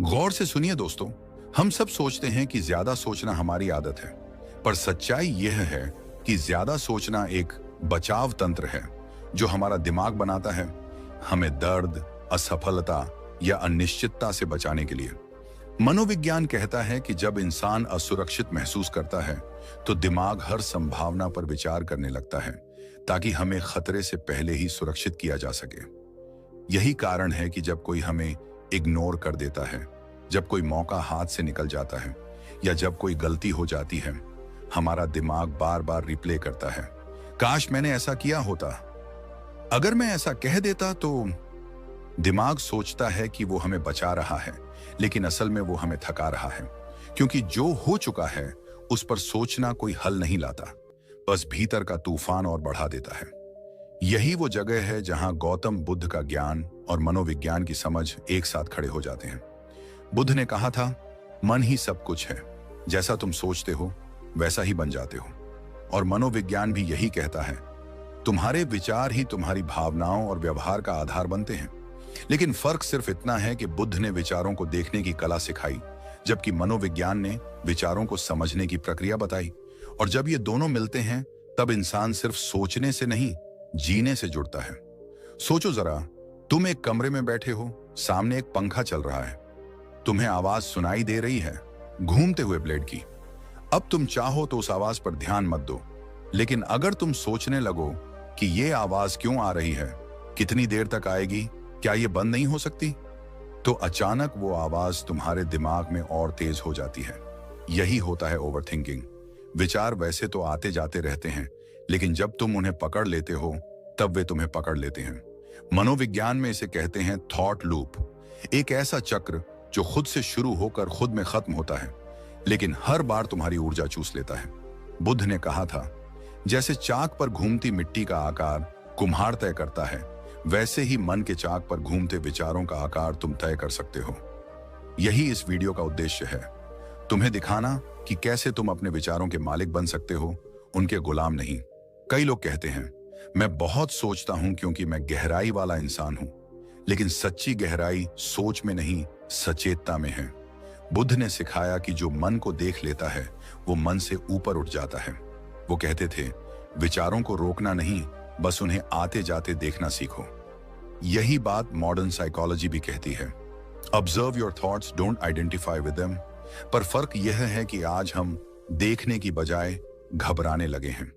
गौर से सुनिए दोस्तों, हम सब सोचते हैं कि ज्यादा सोचना हमारी आदत है, पर सच्चाई यह है कि ज्यादा सोचना एक बचाव तंत्र है जो हमारा दिमाग बनाता है, हमें दर्द, असफलता या अनिश्चितता से बचाने के लिए। मनोविज्ञान कहता है कि जब इंसान असुरक्षित महसूस करता है तो दिमाग हर संभावना पर विचार करने लगता है ताकि हमें खतरे से पहले ही सुरक्षित किया जा सके। यही कारण है कि जब कोई हमें इग्नोर कर देता है, जब कोई मौका हाथ से निकल जाता है या जब कोई गलती हो जाती है, हमारा दिमाग बार बार रिप्ले करता है, काश मैंने ऐसा किया होता, अगर मैं ऐसा कह देता तो। दिमाग सोचता है कि वो हमें बचा रहा है, लेकिन असल में वो हमें थका रहा है, क्योंकि जो हो चुका है उस पर सोचना कोई हल नहीं लाता, बस भीतर का तूफान और बढ़ा देता है। यही वो जगह है जहां गौतम बुद्ध का ज्ञान और मनोविज्ञान की समझ एक साथ खड़े हो जाते हैं। बुद्ध ने कहा था, मन ही सब कुछ है, जैसा तुम सोचते हो वैसा ही बन जाते हो। और मनोविज्ञान भी यही कहता है, तुम्हारे विचार ही तुम्हारी भावनाओं और व्यवहार का आधार बनते हैं। लेकिन फर्क सिर्फ इतना है कि बुद्ध ने विचारों को देखने की कला सिखाई, जबकि मनोविज्ञान ने विचारों को समझने की प्रक्रिया बताई। और जब ये दोनों मिलते हैं तब इंसान सिर्फ सोचने से नहीं, जीने से जुड़ता है। सोचो जरा, तुम एक कमरे में बैठे हो, सामने एक पंखा चल रहा है, तुम्हें आवाज सुनाई दे रही है घूमते हुए ब्लेड की। अब तुम चाहो तो उस आवाज पर ध्यान मत दो, लेकिन अगर तुम सोचने लगो कि ये आवाज क्यों आ रही है, कितनी देर तक आएगी, क्या ये बंद नहीं हो सकती, तो अचानक वो आवाज तुम्हारे दिमाग में और तेज हो जाती है। यही होता है ओवरथिंकिंग। विचार वैसे तो आते जाते रहते हैं, लेकिन जब तुम उन्हें पकड़ लेते हो तब वे तुम्हें पकड़ लेते हैं। मनोविज्ञान में इसे कहते हैं थॉट लूप, एक ऐसा चक्र जो खुद से शुरू होकर खुद में खत्म होता है, लेकिन हर बार तुम्हारी ऊर्जा चूस लेता है। बुद्ध ने कहा था, जैसे चाक पर घूमती मिट्टी का आकार कुम्हार तय करता है, वैसे ही मन के चाक पर घूमते विचारों का आकार तुम तय कर सकते हो। यही इस वीडियो का उद्देश्य है, तुम्हें दिखाना कि कैसे तुम अपने विचारों के मालिक बन सकते हो, उनके गुलाम नहीं। कई लोग कहते हैं, मैं बहुत सोचता हूं क्योंकि मैं गहराई वाला इंसान हूं, लेकिन सच्ची गहराई सोच में नहीं, सचेतता में है। बुद्ध ने सिखाया कि जो मन को देख लेता है वो मन से ऊपर उठ जाता है। वो कहते थे, विचारों को रोकना नहीं, बस उन्हें आते जाते देखना सीखो। यही बात मॉडर्न साइकोलॉजी भी कहती है, observe your thoughts, don't identify with them. पर फर्क यह है कि आज हम देखने की बजाय घबराने लगे हैं।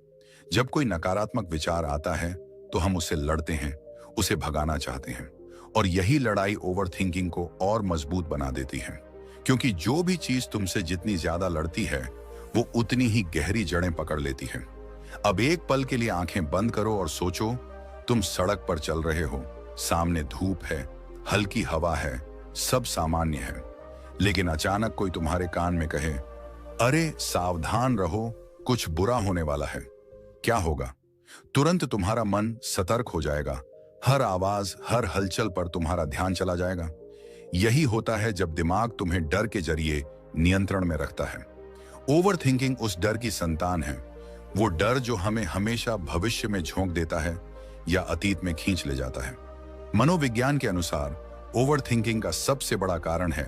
जब कोई नकारात्मक विचार आता है तो हम उसे लड़ते हैं, उसे भगाना चाहते हैं, और यही लड़ाई ओवरथिंकिंग को और मजबूत बना देती है, क्योंकि जो भी चीज तुमसे जितनी ज्यादा लड़ती है वो उतनी ही गहरी जड़ें पकड़ लेती है। अब एक पल के लिए आंखें बंद करो और सोचो, तुम सड़क पर चल रहे हो, सामने धूप है, हल्की हवा है, सब सामान्य है, लेकिन अचानक कोई तुम्हारे कान में कहे, अरे सावधान रहो, कुछ बुरा होने वाला है। क्या होगा? तुरंत तुम्हारा मन सतर्क हो जाएगा, हर आवाज, हर हलचल पर तुम्हारा ध्यान चला जाएगा। यही होता है जब दिमाग तुम्हें डर के जरिए नियंत्रण में रखता है। ओवरथिंकिंग उस डर की संतान है, वो डर जो हमें हमेशा भविष्य में झोंक देता है या अतीत में खींच ले जाता है। मनोविज्ञान के अनुसार ओवरथिंकिंग का सबसे बड़ा कारण है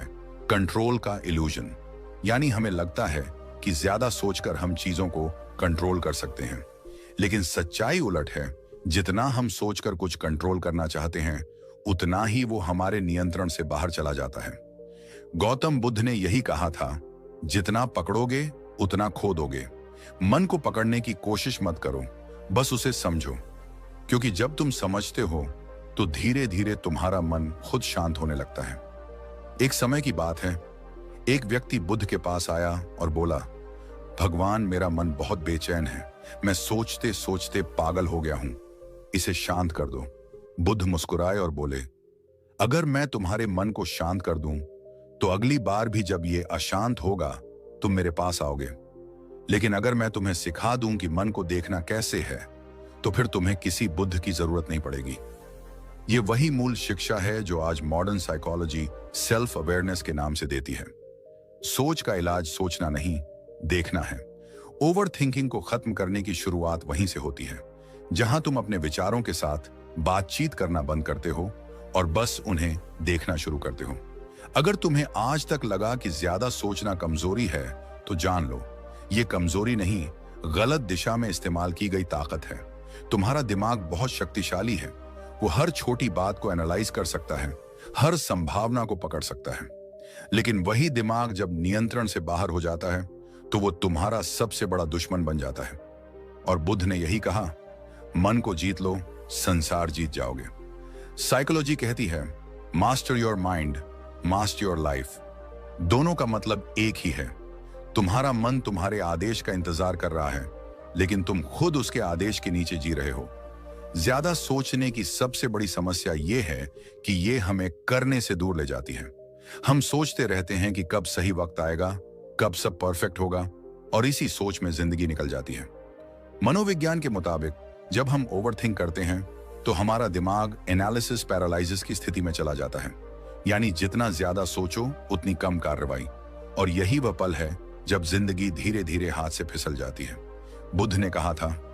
कंट्रोल का इल्यूजन, यानी हमें लगता है कि ज्यादा सोचकर हम चीजों को कंट्रोल कर सकते हैं, लेकिन सच्चाई उलट है। जितना हम सोचकर कुछ कंट्रोल करना चाहते हैं, उतना ही वो हमारे नियंत्रण से बाहर चला जाता है। गौतम बुद्ध ने यही कहा था, जितना पकड़ोगे उतना खो दोगे। मन को पकड़ने की कोशिश मत करो, बस उसे समझो, क्योंकि जब तुम समझते हो तो धीरे धीरे तुम्हारा मन खुद शांत होने लगता है। एक समय की बात है, एक व्यक्ति बुद्ध के पास आया और बोला, भगवान, मेरा मन बहुत बेचैन है, मैं सोचते सोचते पागल हो गया हूं, इसे शांत कर दो। बुद्ध मुस्कुराए और बोले, अगर मैं तुम्हारे मन को शांत कर दूं तो अगली बार भी जब ये अशांत होगा तुम मेरे पास आओगे, लेकिन अगर मैं तुम्हें सिखा दूं कि मन को देखना कैसे है तो फिर तुम्हें किसी बुद्ध की जरूरत नहीं पड़ेगी। ये वही मूल शिक्षा है जो आज मॉडर्न साइकोलॉजी सेल्फ अवेयरनेस के नाम से देती है। सोच का इलाज सोचना नहीं, देखना है। ओवरथिंकिंग को खत्म करने की शुरुआत वहीं से होती है, जहां तुम अपने विचारों के साथ बातचीत करना बंद करते हो और बस उन्हें देखना शुरू करते हो। अगर तुम्हें आज तक लगा कि ज्यादा सोचना कमजोरी है, तो जान लो, ये कमजोरी नहीं, गलत दिशा में इस्तेमाल की गई ताकत है। तुम्हारा दिमाग बहुत शक्तिशाली है। वो हर छोटी बात को एनालाइज कर सकता है, हर संभावना को पकड़ सकता है। लेकिन वही दिमाग जब नियंत्रण से बाहर हो जाता है, तो वो तुम्हारा सबसे बड़ा दुश्मन बन जाता है। और बुद्ध ने यही कहा, मन को जीत लो, संसार जीत जाओगे। साइकोलॉजी कहती है, master your mind, master your life. दोनों का मतलब एक ही है। तुम्हारा मन तुम्हारे आदेश का इंतजार कर रहा है, लेकिन तुम खुद उसके आदेश के नीचे जी रहे हो। ज्यादा सोचने की सबसे बड़ी समस्या यह है कि यह हमें करने से दूर ले जाती है। हम सोचते रहते हैं कि कब सही वक्त आएगा, कब सब परफेक्ट होगा, और इसी सोच में जिंदगी निकल जाती है। मनोविज्ञान के मुताबिक जब हम ओवरथिंक करते हैं, तो हमारा दिमाग एनालिसिस पैरालिसिस की स्थिति में चला जाता है। यानी जितना ज्यादा सोचो, उतनी कम कार्रवाई। और यही वह पल है जब जिंदगी धीरे धीरे हाथ से फिसल जाती है। बुद्ध ने कहा था,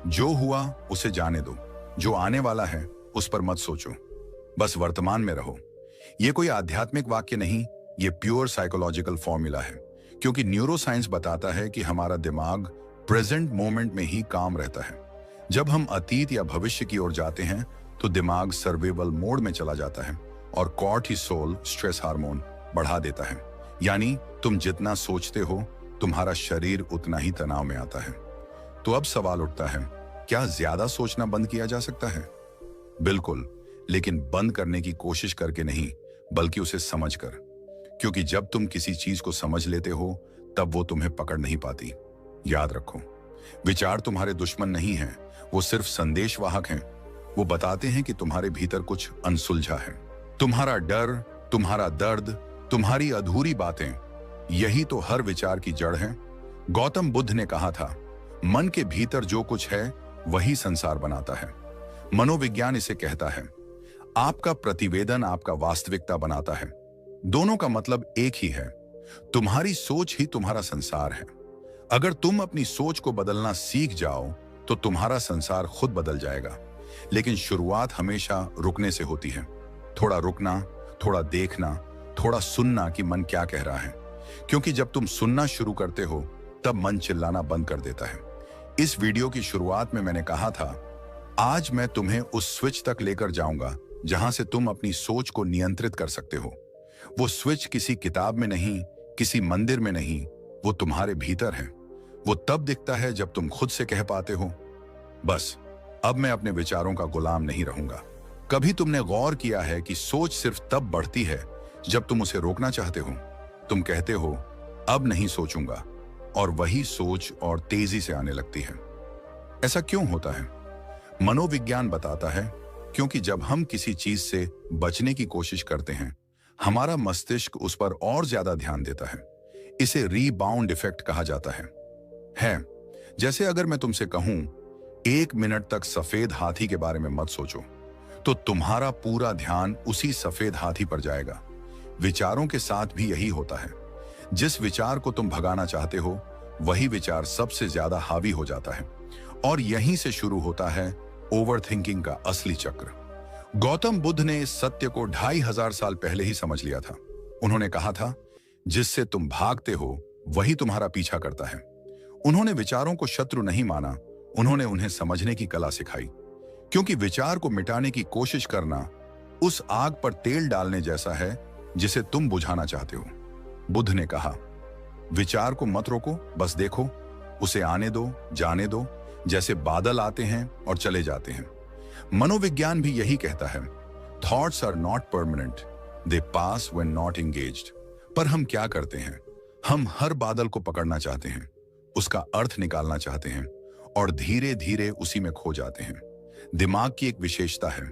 जो हुआ उसे जाने दो, जो आने वाला है उस पर मत सोचो, बस वर्तमान में रहो। यह कोई आध्यात्मिक वाक्य नहीं, ये प्योर साइकोलॉजिकल फॉर्मूला है। क्योंकि न्यूरोसाइंस बताता है कि हमारा दिमाग प्रेजेंट मोमेंट में ही काम रहता है। जब हम अतीत या भविष्य की ओर जाते हैं, तो दिमाग सर्वाइवल मोड में चला जाता है और कॉर्टिसोल स्ट्रेस हार्मोन बढ़ा देता है। यानी तुम जितना सोचते हो, तुम्हारा शरीर उतना ही तनाव में आता है। तो अब सवाल उठता है, क्या ज्यादा सोचना बंद किया जा सकता है? बिल्कुल, लेकिन बंद करने की कोशिश करके नहीं, बल्कि उसे समझकर। क्योंकि जब तुम किसी चीज को समझ लेते हो, तब वो तुम्हें पकड़ नहीं पाती। याद रखो, विचार तुम्हारे दुश्मन नहीं हैं, वो सिर्फ संदेशवाहक हैं। वो बताते हैं कि तुम्हारे भीतर कुछ अनसुलझा है। तुम्हारा डर, तुम्हारा दर्द, तुम्हारी अधूरी बातें, यही तो हर विचार की जड़ है। गौतम बुद्ध ने कहा था, मन के भीतर जो कुछ है वही संसार बनाता है। मनोविज्ञान इसे कहता है, आपका प्रतिवेदन आपका वास्तविकता बनाता है। दोनों का मतलब एक ही है, तुम्हारी सोच ही तुम्हारा संसार है। अगर तुम अपनी सोच को बदलना सीख जाओ, तो तुम्हारा संसार खुद बदल जाएगा। लेकिन शुरुआत हमेशा रुकने से होती है। थोड़ा रुकना, थोड़ा देखना, थोड़ा सुनना कि मन क्या कह रहा है। क्योंकि जब तुम सुनना शुरू करते हो, तब मन चिल्लाना बंद कर देता है। इस वीडियो की शुरुआत में मैंने कहा था, आज मैं तुम्हें उस स्विच तक लेकर जाऊंगा जहां से तुम अपनी सोच को नियंत्रित कर सकते हो। वो स्विच किसी किताब में नहीं, किसी मंदिर में नहीं, वो तुम्हारे भीतर है। वो तब दिखता है जब तुम खुद से कह पाते हो, बस अब मैं अपने विचारों का गुलाम नहीं रहूंगा। कभी तुमने गौर किया है कि सोच सिर्फ तब बढ़ती है जब तुम उसे रोकना चाहते हो? तुम कहते हो, अब नहीं सोचूंगा, और वही सोच और तेजी से आने लगती है। ऐसा क्यों होता है? मनोविज्ञान बताता है, क्योंकि जब हम किसी चीज से बचने की कोशिश करते हैं, हमारा मस्तिष्क उस पर और ज्यादा ध्यान देता है। इसे रीबाउंड इफेक्ट कहा जाता है। जैसे अगर मैं तुमसे कहूं, 1 मिनट तक सफेद हाथी के बारे में मत सोचो, तो तुम्हारा पूरा ध्यान उसी सफेद हाथी पर जाएगा। विचारों के साथ भी यही होता है। जिस विचार को तुम भगाना चाहते हो, वही विचार सबसे ज्यादा हावी हो जाता है। और यहीं से शुरू होता है ओवरथिंकिंग का असली चक्र। गौतम बुद्ध ने इस सत्य को 2500 साल पहले ही समझ लिया था। उन्होंने कहा था, जिससे तुम भागते हो वही तुम्हारा पीछा करता है। उन्होंने विचारों को शत्रु नहीं माना, उन्होंने उन्हें समझने की कला सिखाई। क्योंकि विचार को मिटाने की कोशिश करना उस आग पर तेल डालने जैसा है जिसे तुम बुझाना चाहते हो। बुद्ध ने कहा, विचार को मत रोको, बस देखो, उसे आने दो, जाने दो, जैसे बादल आते हैं और चले जाते हैं। मनोविज्ञान भी यही कहता है, thoughts are not permanent, they pass when not engaged. पर हम क्या करते हैं? हम हर बादल को पकड़ना चाहते हैं, उसका अर्थ निकालना चाहते हैं, और धीरे धीरे उसी में खो जाते हैं। दिमाग की एक विशेषता है,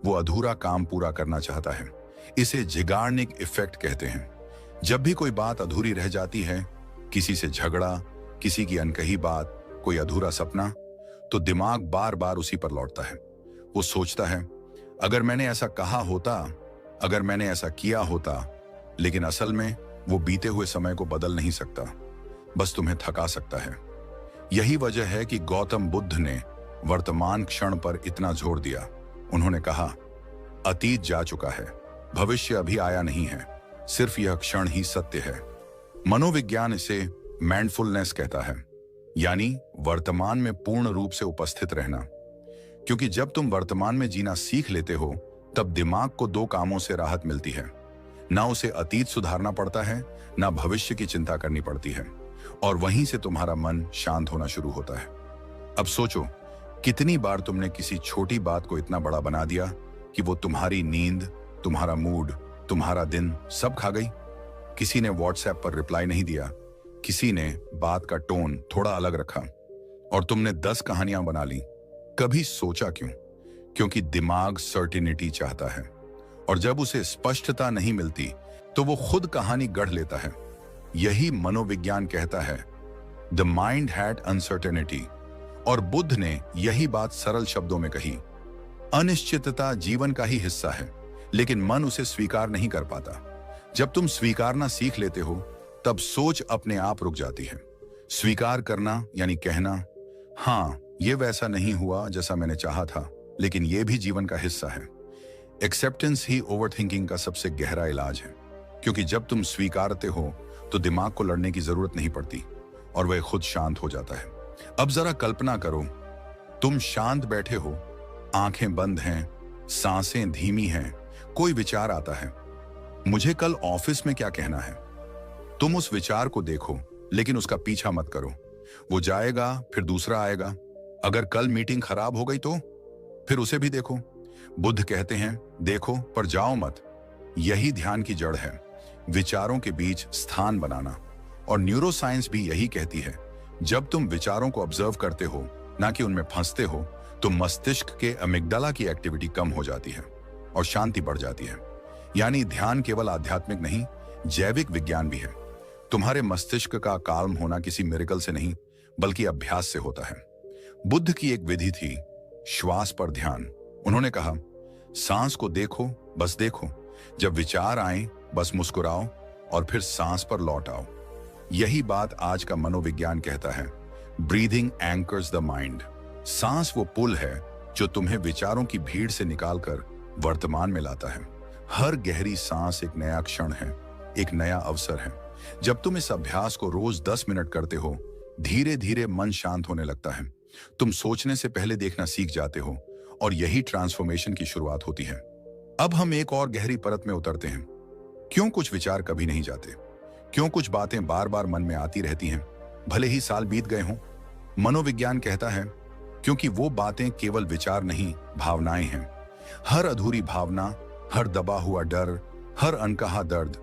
वो अधूरा काम पूरा करना चाहता है। इसे झिगार्निक इफेक्ट कहते हैं। जब भी कोई बात अधूरी रह जाती है, किसी से झगड़ा, किसी की अनकही बात, कोई अधूरा सपना, तो दिमाग बार बार उसी पर लौटता है। वो सोचता है, अगर मैंने ऐसा कहा होता, अगर मैंने ऐसा किया होता। लेकिन असल में वो बीते हुए समय को बदल नहीं सकता, बस तुम्हें थका सकता है। यही वजह है कि गौतम बुद्ध ने वर्तमान क्षण पर इतना जोर दिया। उन्होंने कहा, अतीत जा चुका है, भविष्य अभी आया नहीं है, सिर्फ यह क्षण ही सत्य है। मनोविज्ञान इसे माइंडफुलनेस कहता है, यानी वर्तमान में पूर्ण रूप से उपस्थित रहना। क्योंकि जब तुम वर्तमान में जीना सीख लेते हो, तब दिमाग को दो कामों से राहत मिलती है। ना उसे अतीत सुधारना पड़ता है, ना भविष्य की चिंता करनी पड़ती है, और वहीं से तुम्हारा मन शांत होना शुरू होता है। अब सोचो, कितनी बार तुमने किसी छोटी बात को इतना बड़ा बना दिया कि वो तुम्हारी नींद, तुम्हारा मूड, तुम्हारा दिन सब खा गई। किसी ने व्हाट्सएप पर रिप्लाई नहीं दिया, किसी ने बात का टोन थोड़ा अलग रखा, और तुमने 10 कहानियां बना ली। कभी सोचा क्यों? क्योंकि दिमाग सर्टिनिटी चाहता है, और जब उसे स्पष्टता नहीं मिलती तो वो खुद कहानी गढ़ लेता है। यही मनोविज्ञान कहता है, द माइंड हैड अनसर्टेनिटी। और बुद्ध ने यही बात सरल शब्दों में कही। अनिश्चितता जीवन का ही हिस्सा है, लेकिन मन उसे स्वीकार नहीं कर पाता। जब तुम स्वीकारना सीख लेते हो, तब सोच अपने आप रुक जाती है। स्वीकार करना यानी कहना, हाँ, ये वैसा नहीं हुआ जैसा मैंने चाहा था, लेकिन ये भी जीवन का हिस्सा है। एक्सेप्टेंस ही ओवरथिंकिंग का सबसे गहरा इलाज है, क्योंकि जब तुम स्वीकारते हो तो दिमाग को लड़ने की जरूरत नहीं पड़ती और वह खुद शांत हो जाता है। अब जरा कल्पना करो, तुम शांत बैठे हो, आंखें बंद हैं, सांसें धीमी हैं, कोई विचार आता है, मुझे कल ऑफिस में क्या कहना है। तुम उस विचार को देखो, लेकिन उसका पीछा मत करो। वो जाएगा, फिर दूसरा आएगा। अगर कल मीटिंग खराब हो गई तो फिर उसे भी देखो। बुद्ध कहते हैं, देखो पर जाओ मत। यही ध्यान की जड़ है, विचारों के बीच स्थान बनाना। और न्यूरोसाइंस भी यही कहती है, जब तुम विचारों को ऑब्जर्व करते हो, ना कि उनमें फंसते हो, तो मस्तिष्क के अमिग्डाला की एक्टिविटी कम हो जाती है और शांति बढ़ जाती है। यानी ध्यान केवल आध्यात्मिक नहीं, जैविक विज्ञान भी है। तुम्हारे मस्तिष्क का काल्म होना किसी मिरेकल से नहीं, बल्कि अभ्यास से होता है। बुद्ध की एक विधि थी, श्वास पर ध्यान। उन्होंने कहा, सांस को देखो, बस देखो। जब विचार आए, बस मुस्कुराओ और फिर सांस पर लौट आओ। यही बात आज का मनोविज्ञान कहता है, ब्रीदिंग एंकर्स द माइंड। सांस वो पुल है जो तुम्हें विचारों की भीड़ से निकालकर वर्तमान में लाता है। हर गहरी सांस एक नया क्षण है, एक नया अवसर है। जब तुम इस अभ्यास को रोज 10 मिनट करते हो, धीरे धीरे मन शांत होने लगता है। तुम सोचने से पहले देखना सीख जाते हो, और यही ट्रांसफॉर्मेशन की शुरुआत होती है। अब हम एक और गहरी परत में उतरते हैं। क्यों कुछ विचार कभी नहीं जाते? क्यों कुछ बातें बार बार मन में आती रहती हैं, भले ही साल बीत गए हों? मनोविज्ञान कहता है, क्योंकि वो बातें केवल विचार नहीं, भावनाएं हैं। हर अधूरी भावना, हर दबा हुआ डर, हर अनकहा दर्द,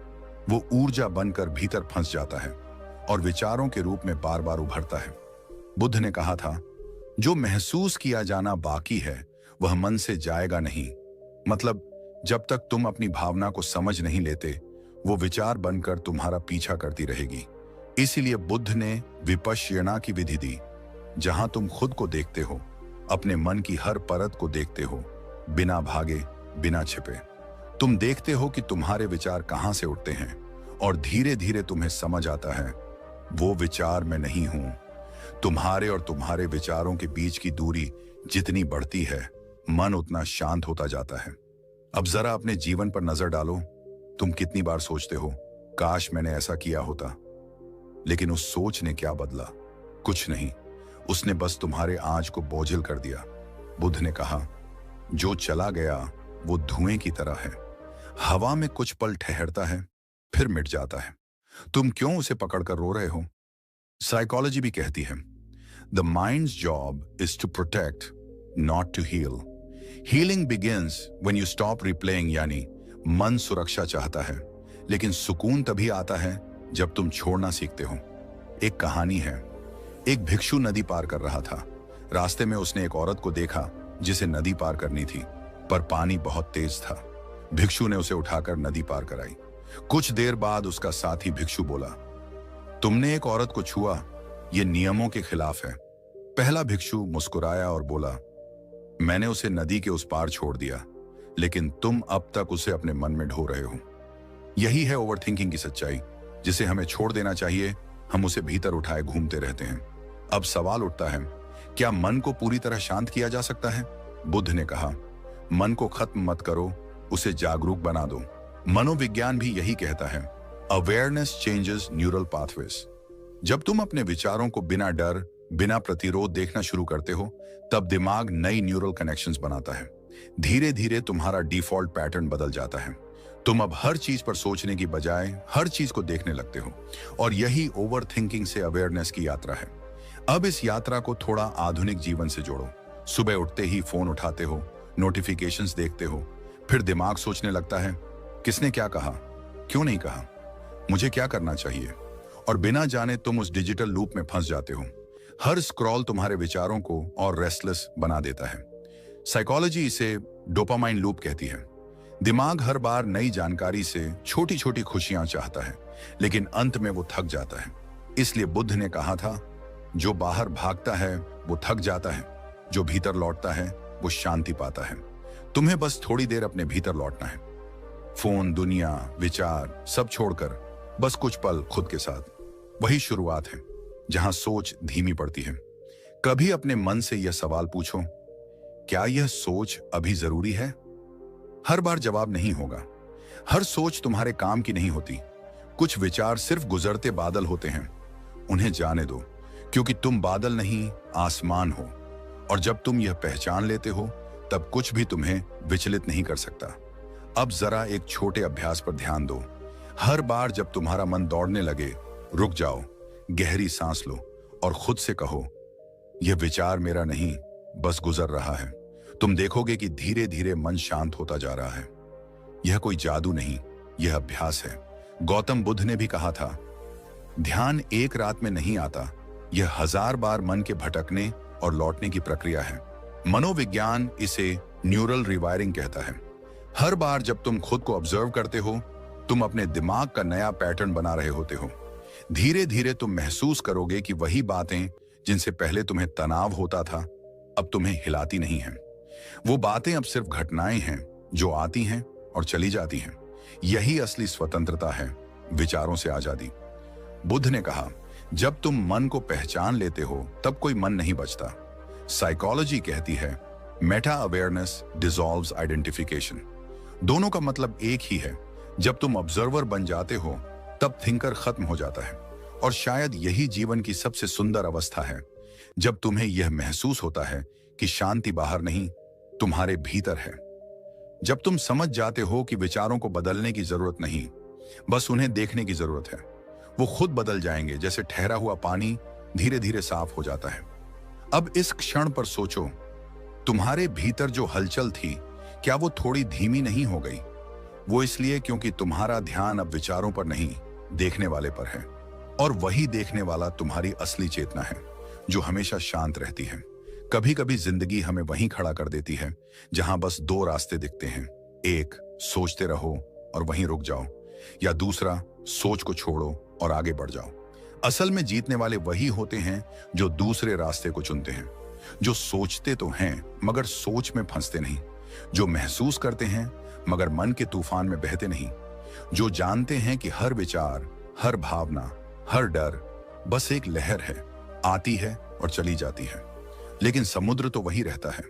वो ऊर्जा बनकर भीतर फंस जाता है और विचारों के रूप में बार बार उभरता है। बुद्ध ने कहा था, जो महसूस किया जाना बाकी है वह मन से जाएगा नहीं। मतलब जब तक तुम अपनी भावना को समझ नहीं लेते, वो विचार बनकर तुम्हारा पीछा करती रहेगी। इसीलिए बुद्ध ने विपश्यना की विधि दी, जहां तुम खुद को देखते हो, अपने मन की हर परत को देखते हो, बिना भागे, बिना छिपे। तुम देखते हो कि तुम्हारे विचार कहां से उठते हैं, और धीरे धीरे तुम्हें समझ आता है, वो विचार मैं नहीं हूं। तुम्हारे और तुम्हारे विचारों के बीच की दूरी जितनी बढ़ती है, मन उतना शांत होता जाता है। अब जरा अपने जीवन पर नजर डालो। तुम कितनी बार सोचते हो, काश मैंने ऐसा किया होता। लेकिन उस सोच ने क्या बदला? कुछ नहीं, उसने बस तुम्हारे आज को बोझिल कर दिया। बुद्ध ने कहा, जो चला गया वो धुएं की तरह है, हवा में कुछ पल ठहरता है, फिर मिट जाता है। तुम क्यों उसे पकड़कर रो रहे हो? साइकोलॉजी भी कहती है, the mind's job is to protect, not to heal. Healing begins when you stop replaying, यानी मन सुरक्षा चाहता है, लेकिन सुकून तभी आता है जब तुम छोड़ना सीखते हो। एक कहानी है, एक भिक्षु नदी पार कर रहा था। रास्ते में उसने एक औरत को देखा जिसे नदी पार करनी थी, पर पानी बहुत तेज था। भिक्षु ने उसे उठाकर नदी पार कराई। कुछ देर बाद उसका साथी भिक्षु बोला, तुमने एक औरत को छुआ, ये नियमों के खिलाफ है। पहला भिक्षु मुस्कुराया और बोला, मैंने उसे नदी के उस पार छोड़ दिया, लेकिन तुम अब तक उसे अपने मन में ढो रहे हो। यही है ओवरथिंकिंग की सच्चाई, जिसे हमें छोड़ देना चाहिए, हम उसे भीतर उठाए घूमते रहते हैं। अब सवाल उठता है, क्या मन को पूरी तरह शांत किया जा सकता है? बुद्ध ने कहा, मन को खत्म मत करो, उसे जागरूक बना दो। मनोविज्ञान भी यही कहता है, अवेयरनेस चेंजेस न्यूरल पाथवेज। जब तुम अपने विचारों को बिना डर, बिना प्रतिरोध देखना शुरू करते हो, तब दिमाग नई न्यूरल कनेक्शंस बनाता है। धीरे धीरे तुम्हारा डिफॉल्ट पैटर्न बदल जाता है। तुम अब हर चीज पर सोचने की बजाय हर चीज को देखने लगते हो, और यही ओवर थिंकिंग से अवेयरनेस की यात्रा है। अब इस यात्रा को थोड़ा आधुनिक जीवन से जोड़ो। सुबह उठते ही फोन उठाते हो, नोटिफिकेशंस देखते हो, फिर दिमाग सोचने लगता है, किसने क्या कहा, क्यों नहीं कहा, मुझे क्या करना चाहिए, और बिना जाने तुम उस डिजिटल लूप में फंस जाते हो। हर स्क्रॉल तुम्हारे विचारों को और रेस्टलेस बना देता है। साइकोलॉजी इसे डोपामाइन लूप कहती है। दिमाग हर बार नई जानकारी से छोटी छोटी खुशियां चाहता है, लेकिन अंत में वो थक जाता है। इसलिए बुद्ध ने कहा था, जो बाहर भागता है वो थक जाता है, जो भीतर लौटता है वो शांति पाता है। तुम्हें बस थोड़ी देर अपने भीतर लौटना है। फोन, दुनिया, विचार सब छोड़कर बस कुछ पल खुद के साथ। वही शुरुआत है जहां सोच धीमी पड़ती है। कभी अपने मन से यह सवाल पूछो, क्या यह सोच अभी जरूरी है? हर बार जवाब नहीं होगा। हर सोच तुम्हारे काम की नहीं होती। कुछ विचार सिर्फ गुजरते बादल होते हैं। उन्हें जाने दो, क्योंकि तुम बादल नहीं, आसमान हो। और जब तुम यह पहचान लेते हो, तब कुछ भी तुम्हें विचलित नहीं कर सकता। अब जरा एक छोटे अभ्यास पर ध्यान दो। हर बार जब तुम्हारा मन दौड़ने लगे, रुक जाओ, गहरी सांस लो और खुद से कहो, यह विचार मेरा नहीं, बस गुजर रहा है। तुम देखोगे कि धीरे धीरे मन शांत होता जा रहा है। यह कोई जादू नहीं, यह अभ्यास है। गौतम बुद्ध ने भी कहा था, ध्यान एक रात में नहीं आता, यह 1000 बार मन के भटकने और लौटने की प्रक्रिया है। मनोविज्ञान इसे न्यूरल रिवायरिंग कहता है। हर बार जब तुम खुद को ऑब्जर्व करते हो, तुम अपने दिमाग का नया पैटर्न बना रहे होते हो। धीरे धीरे तुम महसूस करोगे कि वही बातें जिनसे पहले तुम्हें तनाव होता था, अब तुम्हें हिलाती नहीं हैं। वो बातें अब सिर्फ घटनाएं हैं जो आती हैं और चली जाती हैं। यही असली स्वतंत्रता है, विचारों से आजादी। बुद्ध ने कहा, जब तुम मन को पहचान लेते हो, तब कोई मन नहीं बचता। साइकोलॉजी कहती है, मेटा अवेयरनेस डिसॉल्व्स आइडेंटिफिकेशन। दोनों का मतलब एक ही है। जब तुम ऑब्जर्वर बन जाते हो, तब थिंकर खत्म हो जाता है। और शायद यही जीवन की सबसे सुंदर अवस्था है, जब तुम्हें यह महसूस होता है कि शांति बाहर नहीं, तुम्हारे भीतर है। जब तुम समझ जाते हो कि विचारों को बदलने की जरूरत नहीं, बस उन्हें देखने की जरूरत है। वो खुद बदल जाएंगे, जैसे ठहरा हुआ पानी धीरे धीरे साफ हो जाता है। अब इस क्षण पर सोचो, तुम्हारे भीतर जो हलचल थी, क्या वो थोड़ी धीमी नहीं हो गई? वो इसलिए क्योंकि तुम्हारा ध्यान अब विचारों पर नहीं, देखने वाले पर है। और वही देखने वाला तुम्हारी असली चेतना है, जो हमेशा शांत रहती है। कभी कभी जिंदगी हमें वहीं खड़ा कर देती है जहां बस 2 रास्ते दिखते हैं। एक, सोचते रहो और वहीं रुक जाओ, या दूसरा, सोच को छोड़ो और आगे बढ़ जाओ। असल में जीतने वाले वही होते हैं जो दूसरे रास्ते को चुनते हैं, जो सोचते तो हैं मगर सोच में फंसते नहीं, जो महसूस करते हैं मगर मन के तूफान में बहते नहीं, जो जानते हैं कि हर विचार, हर भावना, हर डर बस एक लहर है, आती है और चली जाती है, लेकिन समुद्र तो वही रहता है,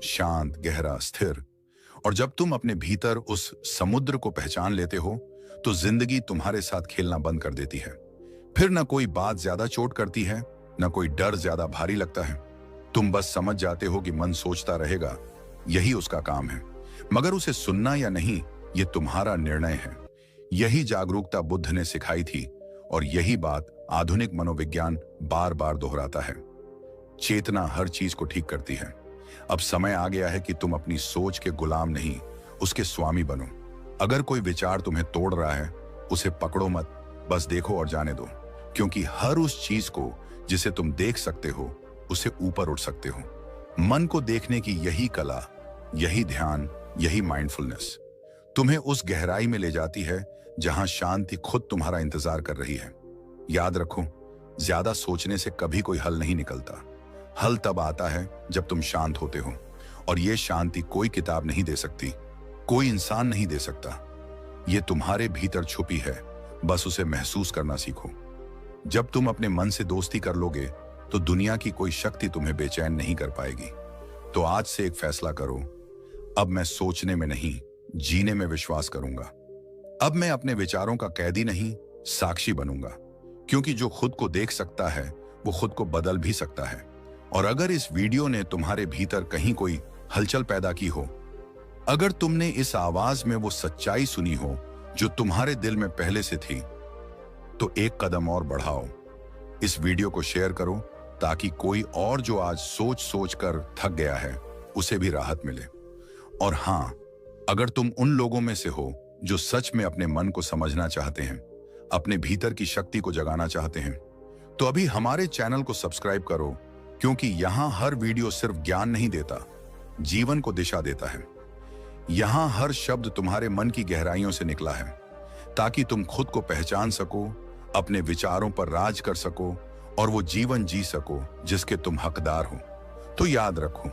शांत, गहरा, स्थिर। और जब तुम अपने भीतर उस समुद्र को पहचान लेते हो, तो जिंदगी तुम्हारे साथ खेलना बंद कर देती है। फिर न कोई बात ज्यादा चोट करती है, न कोई डर ज्यादा भारी लगता है। तुम बस समझ जाते हो कि मन सोचता रहेगा, यही उसका काम है, मगर उसे सुनना या नहीं, ये तुम्हारा निर्णय है। यही जागरूकता बुद्ध ने सिखाई थी, और यही बात आधुनिक मनोविज्ञान बार बार दोहराता है। चेतना हर चीज को ठीक करती है। अब समय आ गया है कि तुम अपनी सोच के गुलाम नहीं, उसके स्वामी बनो। अगर कोई विचार तुम्हें तोड़ रहा है, उसे पकड़ो मत, बस देखो और जाने दो, क्योंकि हर उस चीज को जिसे तुम देख सकते हो, उसे ऊपर उठ सकते हो। मन को देखने की यही कला, यही ध्यान, यही माइंडफुलनेस तुम्हें उस गहराई में ले जाती है जहां शांति खुद तुम्हारा इंतजार कर रही है। याद रखो, ज्यादा सोचने से कभी कोई हल नहीं निकलता। हल तब आता है जब तुम शांत होते हो, और ये शांति कोई किताब नहीं दे सकती, कोई इंसान नहीं दे सकता। ये तुम्हारे भीतर छुपी है, बस उसे महसूस करना सीखो। जब तुम अपने मन से दोस्ती कर लोगे, तो दुनिया की कोई शक्ति तुम्हें बेचैन नहीं कर पाएगी। तो आज से एक फैसला करो, अब मैं सोचने में नहीं, जीने में विश्वास करूंगा। अब मैं अपने विचारों का कैदी नहीं, साक्षी बनूंगा, क्योंकि जो खुद को देख सकता है वो खुद को बदल भी सकता है। और अगर इस वीडियो ने तुम्हारे भीतर कहीं कोई हलचल पैदा की हो, अगर तुमने इस आवाज में वो सच्चाई सुनी हो जो तुम्हारे दिल में पहले से थी, तो एक कदम और बढ़ाओ। इस वीडियो को शेयर करो ताकि कोई और जो आज सोच सोच कर थक गया है उसे भी राहत मिले। और हां, अगर तुम उन लोगों में से हो जो सच में अपने मन को समझना चाहते हैं, अपने भीतर की शक्ति को जगाना चाहते हैं, तो अभी हमारे चैनल को सब्सक्राइब करो, क्योंकि यहां हर वीडियो सिर्फ ज्ञान नहीं देता, जीवन को दिशा देता है। यहां हर शब्द तुम्हारे मन की गहराइयों से निकला है, ताकि तुम खुद को पहचान सको, अपने विचारों पर राज कर सको और वो जीवन जी सको जिसके तुम हकदार हो। तो याद रखो,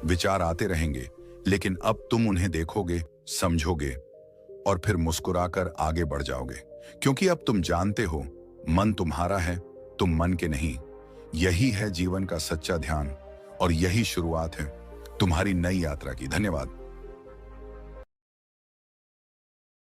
विचार आते रहेंगे, लेकिन अब तुम उन्हें देखोगे, समझोगे और फिर मुस्कुराकर आगे बढ़ जाओगे, क्योंकि अब तुम जानते हो मन तुम्हारा है, तुम मन के नहीं। यही है जीवन का सच्चा ध्यान और यही शुरुआत है तुम्हारी नई यात्रा की। धन्यवाद।